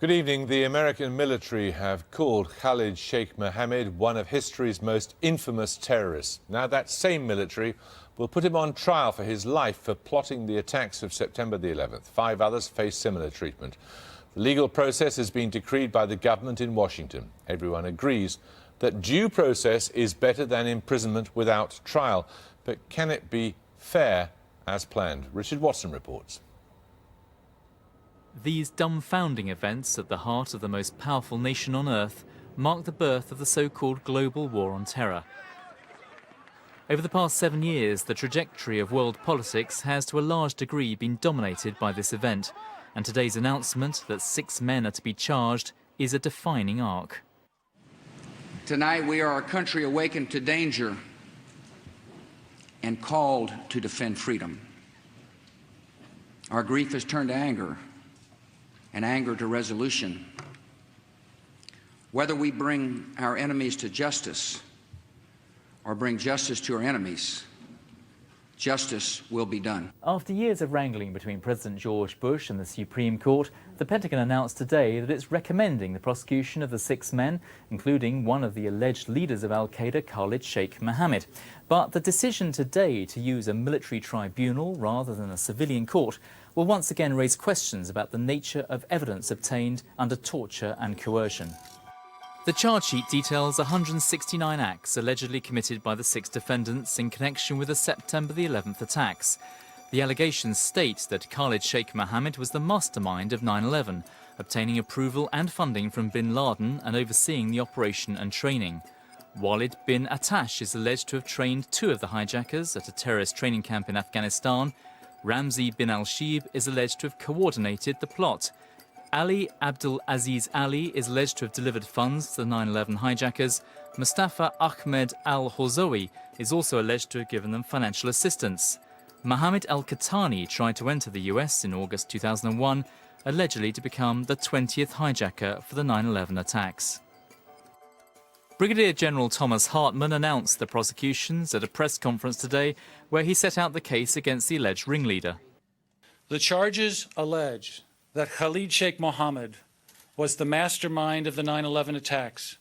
Good evening. The American military have called Khalid Sheikh Mohammed one of history's most infamous terrorists. Now, that same military will put him on trial for his life for plotting the attacks of September the 11th. 5 others face similar treatment. The legal process has been decreed by the government in Washington. Everyone agrees that due process is better than imprisonment without trial. But can it be fair as planned? Richard Watson reports. These dumbfounding events at the heart of the most powerful nation on earth mark the birth of the so-called global war on terror. Over the past 7 years, the trajectory of world politics has to a large degree been dominated by this event, and today's announcement that 6 men are to be charged is a defining arc. Tonight we are a country awakened to danger and called to defend freedom. Our grief has turned to anger, and anger to resolution. Whether we bring our enemies to justice or bring justice to our enemies, justice will be done. After years of wrangling between President George Bush and the Supreme Court, the Pentagon announced today that it's recommending the prosecution of the 6 men, including one of the alleged leaders of al-Qaeda, Khalid Sheikh Mohammed. But the decision today to use a military tribunal rather than a civilian court will once again raise questions about the nature of evidence obtained under torture and coercion. The charge sheet details 169 acts allegedly committed by the 6 defendants in connection with the September the 11th attacks. The allegations state that Khalid Sheikh Mohammed was the mastermind of 9/11, obtaining approval and funding from bin Laden and overseeing the operation and training. Walid bin Attash is alleged to have trained 2 of the hijackers at a terrorist training camp in Afghanistan. Ramzi bin al-Shibh is alleged to have coordinated the plot. Ali Abdul Aziz Ali is alleged to have delivered funds to the 9/11 hijackers. Mustafa Ahmed al-Horzowi is also alleged to have given them financial assistance. Mohammed al-Qahtani tried to enter the US in August 2001, allegedly to become the 20th hijacker for the 9/11 attacks. Brigadier General Thomas Hartman announced the prosecutions at a press conference today where he set out the case against the alleged ringleader. The charges allege that Khalid Sheikh Mohammed was the mastermind of the 9/11 attacks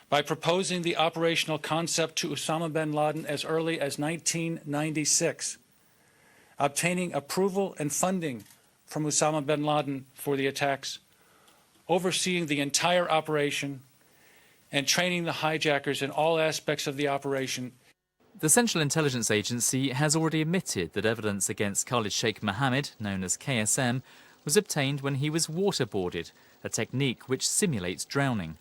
by proposing the operational concept to Osama bin Laden as early as 1996, obtaining approval and funding from Osama bin Laden for the attacks, overseeing the entire operation, and training the hijackers in all aspects of the operation. The Central Intelligence Agency has already admitted that evidence against Khalid Sheikh Mohammed, known as KSM, was obtained when he was waterboarded, a technique which simulates drowning.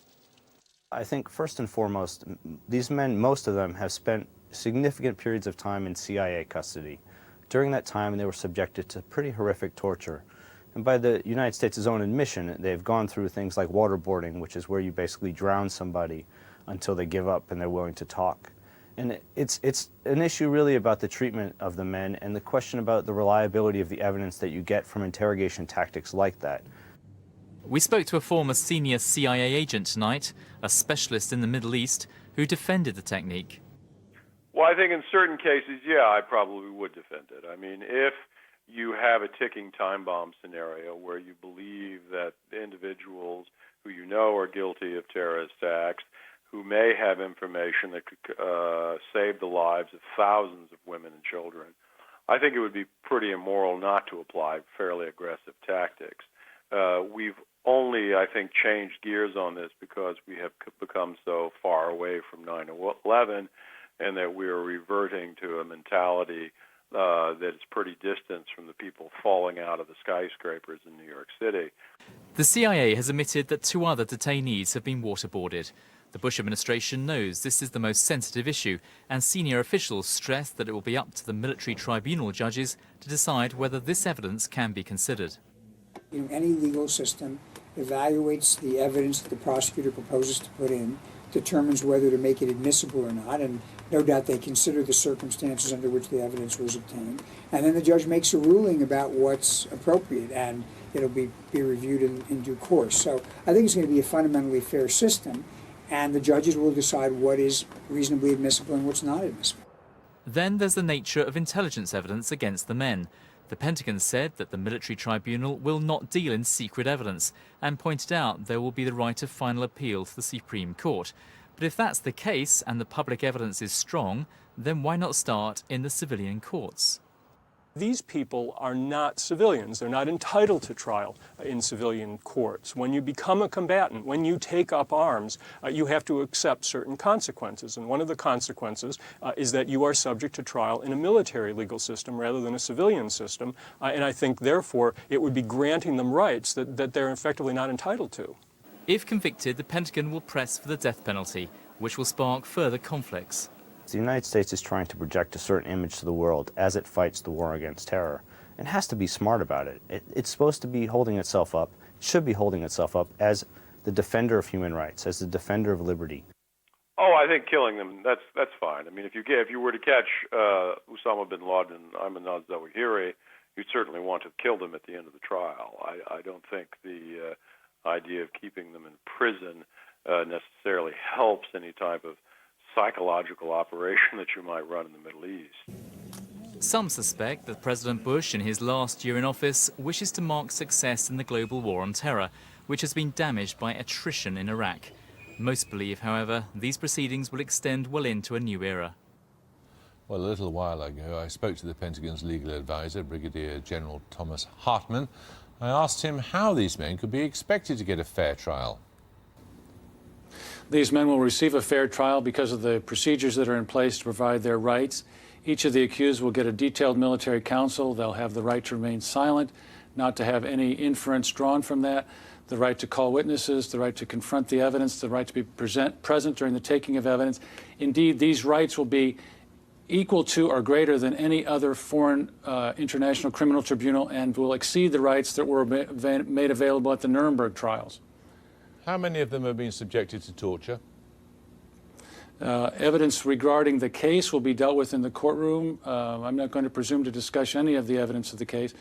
I think first and foremost, these men, most of them, have spent significant periods of time in CIA custody. During that time, they were subjected to pretty horrific torture. And by the United States' own admission, they've gone through things like waterboarding, which is where you basically drown somebody until they give up and they're willing to talk. And it's an issue really about the treatment of the men and the question about the reliability of the evidence that you get from interrogation tactics like that. We spoke to a former senior CIA agent tonight, a specialist in the Middle East, who defended the technique. Well, I think in certain cases, yeah, I probably would defend it. I mean, if you have a ticking time bomb scenario where you believe that individuals who you know are guilty of terrorist acts, who may have information that could save the lives of thousands of women and children, I think it would be pretty immoral not to apply fairly aggressive tactics. We've only, I think, changed gears on this because we have become so far away from 9/11 and that we are reverting to a mentality that is pretty distant from the people falling out of the skyscrapers in New York City. The CIA has admitted that 2 other detainees have been waterboarded. The Bush administration knows this is the most sensitive issue, and senior officials stress that it will be up to the military tribunal judges to decide whether this evidence can be considered. Any legal system evaluates the evidence that the prosecutor proposes to put in, determines whether to make it admissible or not, and no doubt they consider the circumstances under which the evidence was obtained. And then the judge makes a ruling about what's appropriate, and it'll be reviewed in due course. So I think it's going to be a fundamentally fair system, and the judges will decide what is reasonably admissible and what's not admissible. Then there's the nature of intelligence evidence against the men. The Pentagon said that the military tribunal will not deal in secret evidence and pointed out there will be the right of final appeal to the Supreme Court. But if that's the case and the public evidence is strong, then why not start in the civilian courts? These people are not civilians. They're not entitled to trial in civilian courts. When you become a combatant, when you take up arms, you have to accept certain consequences. And one of the consequences is that you are subject to trial in a military legal system rather than a civilian system. And I think, therefore, it would be granting them rights that they're effectively not entitled to. If convicted, the Pentagon will press for the death penalty, which will spark further conflicts. The United States is trying to project a certain image to the world as it fights the war against terror, and has to be smart about it. It's supposed to be holding itself up, it should be holding itself up as the defender of human rights, as the defender of liberty. Oh, I think killing them, that's fine. I mean, if you were to catch Osama bin Laden and Ayman al-Zawahiri, you'd certainly want to kill them at the end of the trial. I don't think the idea of keeping them in prison necessarily helps any type of psychological operation that you might run in the Middle East. Some suspect that President Bush, in his last year in office, wishes to mark success in the global war on terror, which has been damaged by attrition in Iraq. Most believe, however, these proceedings will extend well into a new era. Well, a little while ago, I spoke to the Pentagon's legal advisor, Brigadier General Thomas Hartman. I asked him how these men could be expected to get a fair trial. These men will receive a fair trial because of the procedures that are in place to provide their rights. Each of the accused will get a detailed military counsel. They'll have the right to remain silent, not to have any inference drawn from that, the right to call witnesses, the right to confront the evidence, the right to be present during the taking of evidence. Indeed, these rights will be equal to or greater than any other foreign international criminal tribunal and will exceed the rights that were made available at the Nuremberg trials. How many of them have been subjected to torture? Evidence regarding the case will be dealt with in the courtroom. I'm not going to presume to discuss any of the evidence of the case.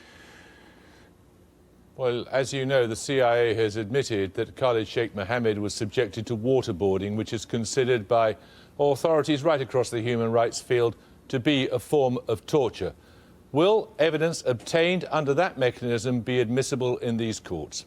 Well, as you know, the CIA has admitted that Khalid Sheikh Mohammed was subjected to waterboarding, which is considered by authorities right across the human rights field to be a form of torture. Will evidence obtained under that mechanism be admissible in these courts?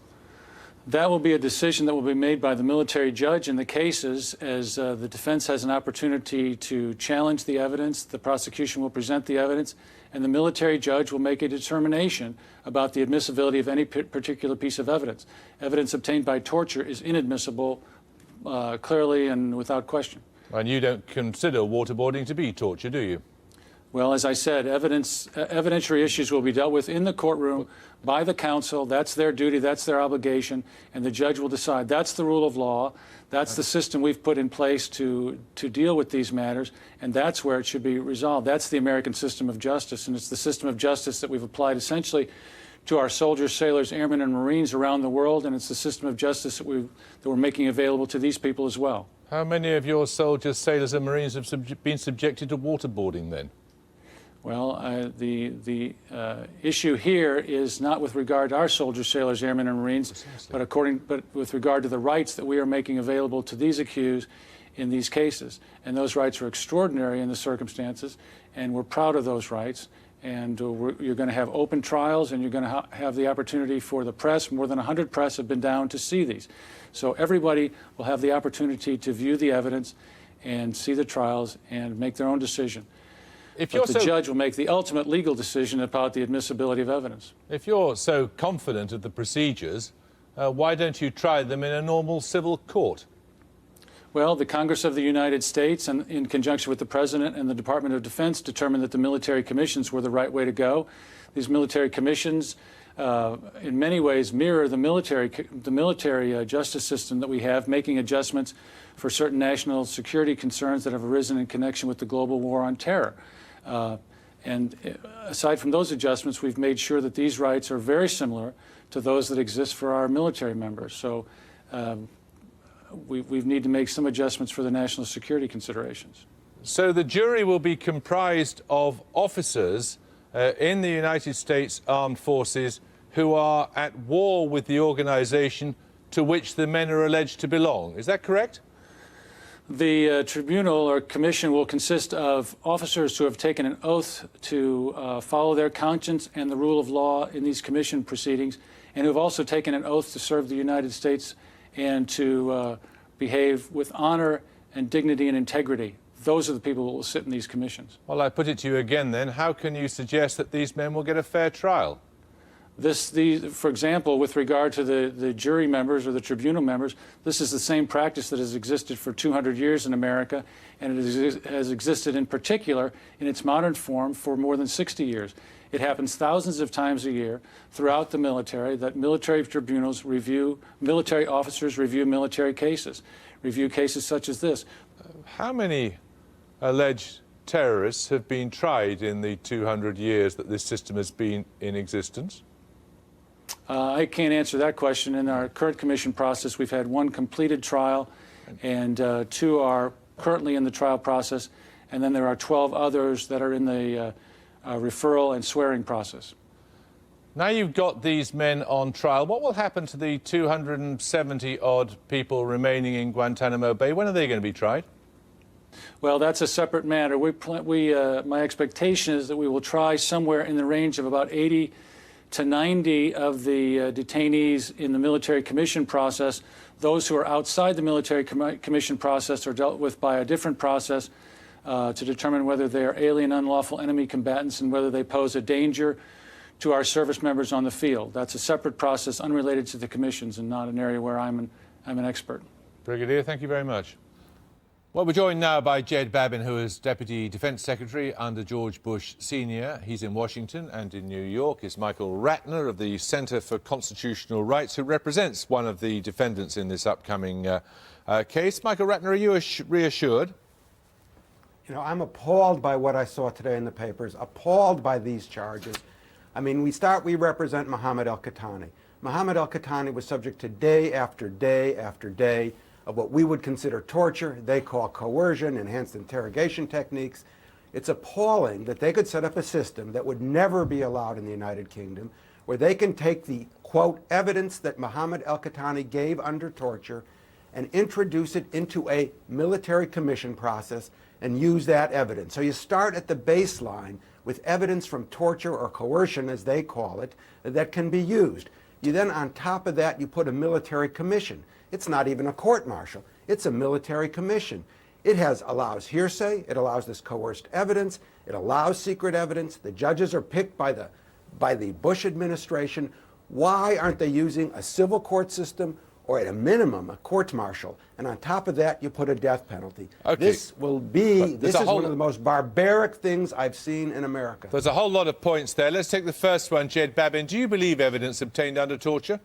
That will be a decision that will be made by the military judge in the cases, as the defense has an opportunity to challenge the evidence. The prosecution will present the evidence, and the military judge will make a determination about the admissibility of any particular piece of evidence. Evidence obtained by torture is inadmissible, clearly and without question. And you don't consider waterboarding to be torture, do you? Well, as I said, evidentiary issues will be dealt with in the courtroom by the counsel. That's their duty, that's their obligation, and the judge will decide. That's the rule of law. That's the system we've put in place to deal with these matters, and that's where it should be resolved. That's the American system of justice, and it's the system of justice that we've applied essentially to our soldiers, sailors, airmen, and Marines around the world, and it's the system of justice that we're making available to these people as well. How many of your soldiers, sailors, and Marines have been subjected to waterboarding then? Well, the issue here is not with regard to our soldiers, sailors, airmen, and Marines, but with regard to the rights that we are making available to these accused in these cases. And those rights are extraordinary in the circumstances, and we're proud of those rights. And you're going to have open trials, and you're going to have the opportunity for the press. More than 100 press have been down to see these. So everybody will have the opportunity to view the evidence and see the trials and make their own decision. But the judge will make the ultimate legal decision about the admissibility of evidence. If you're so confident of the procedures, why don't you try them in a normal civil court? Well, the Congress of the United States, and in conjunction with the President and the Department of Defense, determined that the military commissions were the right way to go. These military commissions, in many ways, mirror the military justice system that we have, making adjustments for certain national security concerns that have arisen in connection with the global war on terror. And aside from those adjustments, we've made sure that these rights are very similar to those that exist for our military members. So we need to make some adjustments for the national security considerations. So the jury will be comprised of officers in the United States Armed Forces who are at war with the organization to which the men are alleged to belong. Is that correct? The tribunal or commission will consist of officers who have taken an oath to follow their conscience and the rule of law in these commission proceedings, and who have also taken an oath to serve the United States and to behave with honor and dignity and integrity. Those are the people who will sit in these commissions. Well, I put it to you again then. How can you suggest that these men will get a fair trial? For example, with regard to the jury members or the tribunal members, this is the same practice that has existed for 200 years in America, and it has existed in particular in its modern form for more than 60 years. It happens thousands of times a year throughout the military that military tribunals review, military officers review military cases, review cases such as this. How many alleged terrorists have been tried in the 200 years that this system has been in existence? I can't answer that question. In our current commission process, we've had one completed trial, and 2 are currently in the trial process, and then there are 12 others that are in the referral and swearing process. Now you've got these men on trial. What will happen to the 270-odd people remaining in Guantanamo Bay? When are they going to be tried? Well, that's a separate matter. My expectation is that we will try somewhere in the range of about 80 to 90 of the detainees in the military commission process. Those who are outside the military commission process are dealt with by a different process to determine whether they are alien unlawful enemy combatants and whether they pose a danger to our service members on the field. That's a separate process unrelated to the commissions and not an area where I'm an expert. Brigadier, thank you very much. Well, we're joined now by Jed Babin, who is Deputy Defence Secretary under George Bush Sr. He's in Washington, and in New York is Michael Ratner of the Center for Constitutional Rights, who represents one of the defendants in this upcoming case. Michael Ratner, are you reassured? You know, I'm appalled by what I saw today in the papers, appalled by these charges. I mean, we represent Mohammed al-Qahtani. Mohammed al-Qahtani was subject to day after day after day of what we would consider torture. They call coercion, enhanced interrogation techniques. It's appalling that they could set up a system that would never be allowed in the United Kingdom, where they can take the, quote, evidence that Mohammed al-Qahtani gave under torture and introduce it into a military commission process and use that evidence. So you start at the baseline with evidence from torture or coercion, as they call it, that can be used. You then, on top of that, you put a military commission. It's not even a court-martial. It's a military commission. It allows hearsay. It allows this coerced evidence. It allows secret evidence. The judges are picked by the Bush administration. Why aren't they using a civil court system, or at a minimum, a court-martial? And on top of that, you put a death penalty. Okay. This is one of the most barbaric things I've seen in America. There's a whole lot of points there. Let's take the first one, Jed Babin. Do you believe evidence obtained under torture?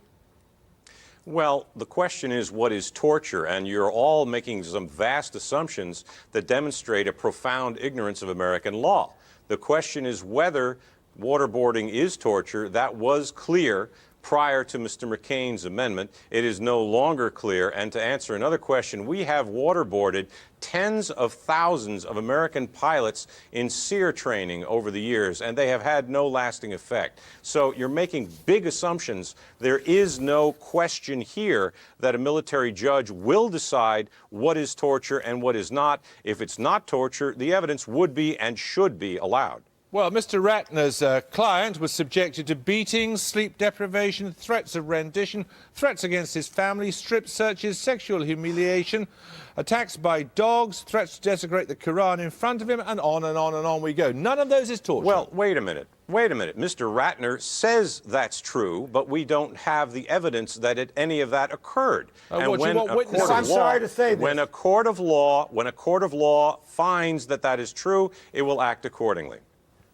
Well, the question is, what is torture? And you're all making some vast assumptions that demonstrate a profound ignorance of American law. The question is whether waterboarding is torture. That was clear prior to Mr. McCain's amendment. It is no longer clear. And to answer another question, we have waterboarded tens of thousands of American pilots in SEER training over the years, and they have had no lasting effect. So you're making big assumptions. There is no question here that a military judge will decide what is torture and what is not. If it's not torture, the evidence would be and should be allowed. Well, Mr. Ratner's client was subjected to beatings, sleep deprivation, threats of rendition, threats against his family, strip searches, sexual humiliation, attacks by dogs, threats to desecrate the Quran in front of him, and on and on and on we go. None of those is torture. Well, wait a minute. Wait a minute. Mr. Ratner says that's true, but we don't have the evidence that any of that occurred. I'm sorry to say this. When a court of law finds that is true, it will act accordingly.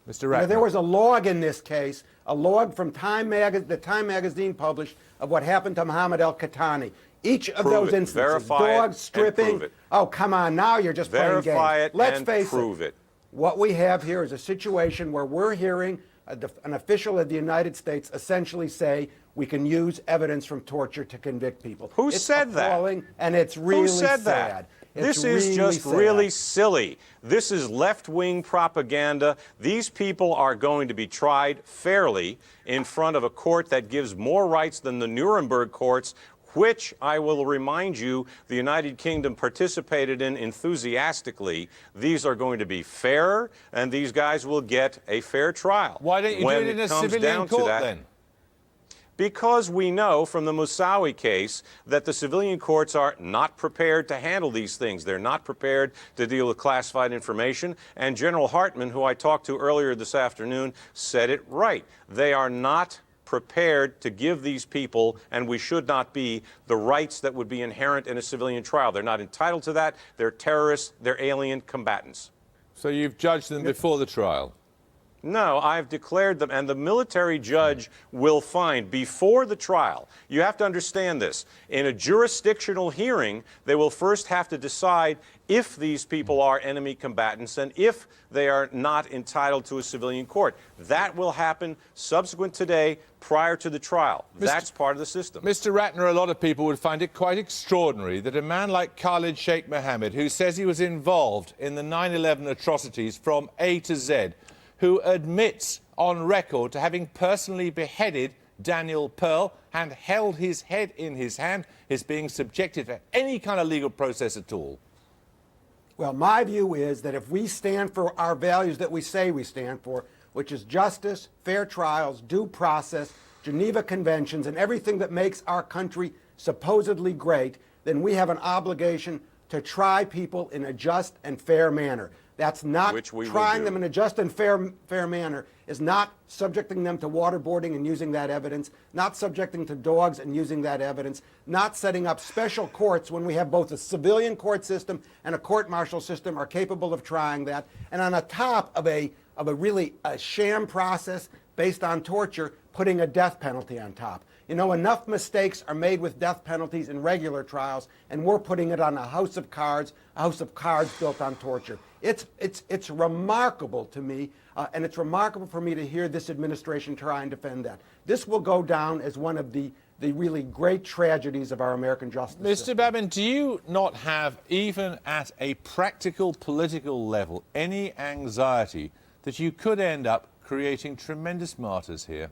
Mr. Ratner. There was a log in this case, a log from the Time magazine published of what happened to Mohammed al-Qahtani. Each of those instances, dogs stripping. Oh, come on, now you're just playing games. Verify it Let's and face prove it. What we have here is a situation where we're hearing an official of the United States essentially say we can use evidence from torture to convict people. Who said that? It's appalling, and it's really sad. This is just really silly. This is left-wing propaganda. These people are going to be tried fairly in front of a court that gives more rights than the Nuremberg courts. which I will remind you the United Kingdom participated in enthusiastically. These are going to be fairer, and these guys will get a fair trial. Why don't you do it in a civilian court then? Because we know from the Moussaoui case that the civilian courts are not prepared to handle these things. They're not prepared to deal with classified information. And General Hartman, who I talked to earlier this afternoon, said it right. They are not prepared to give these people, and we should not be, the rights that would be inherent in a civilian trial. They're not entitled to that. They're terrorists. They're alien combatants. So you've judged them before the trial? No, I've declared them, and the military judge will find before the trial. You have to understand this. In a jurisdictional hearing, they will first have to decide if these people are enemy combatants and if they are not entitled to a civilian court. That will happen subsequent today, prior to the trial. That's part of the system. Mr. Ratner, a lot of people would find it quite extraordinary that a man like Khalid Sheikh Mohammed, who says he was involved in the 9/11 atrocities from A to Z, who admits on record to having personally beheaded Daniel Pearl and held his head in his hand, is being subjected to any kind of legal process at all. Well, my view is that if we stand for our values that we say we stand for, which is justice, fair trials, due process, Geneva Conventions, and everything that makes our country supposedly great, then we have an obligation to try people in a just and fair manner. That's not trying them in a just and fair manner, is not subjecting them to waterboarding and using that evidence, not subjecting to dogs and using that evidence, not setting up special courts when we have both a civilian court system and a court-martial system are capable of trying that, and on the top of a really sham process based on torture, putting a death penalty on top. You know, enough mistakes are made with death penalties in regular trials, and we're putting it on a house of cards built on torture. It's remarkable to me, and it's remarkable for me to hear this administration try and defend that. This will go down as one of the really great tragedies of our American justice system. Mr. Babin, do you not have, even at a practical political level, any anxiety that you could end up creating tremendous martyrs here?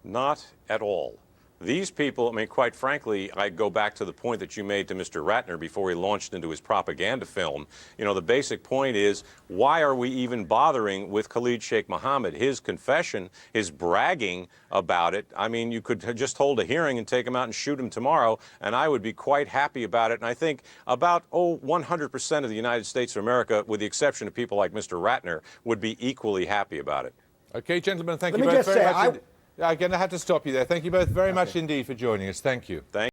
Not at all. These people, I mean, quite frankly, I go back to the point that you made to Mr. Ratner before he launched into his propaganda film. You know, the basic point is, why are we even bothering with Khalid Sheikh Mohammed? His confession, his bragging about it, I mean, you could just hold a hearing and take him out and shoot him tomorrow, and I would be quite happy about it. And I think about, 100% of the United States of America, with the exception of people like Mr. Ratner, would be equally happy about it. Okay, gentlemen, thank you both very much. I'm going to have to stop you there. Thank you both very much indeed for joining us. Thank you.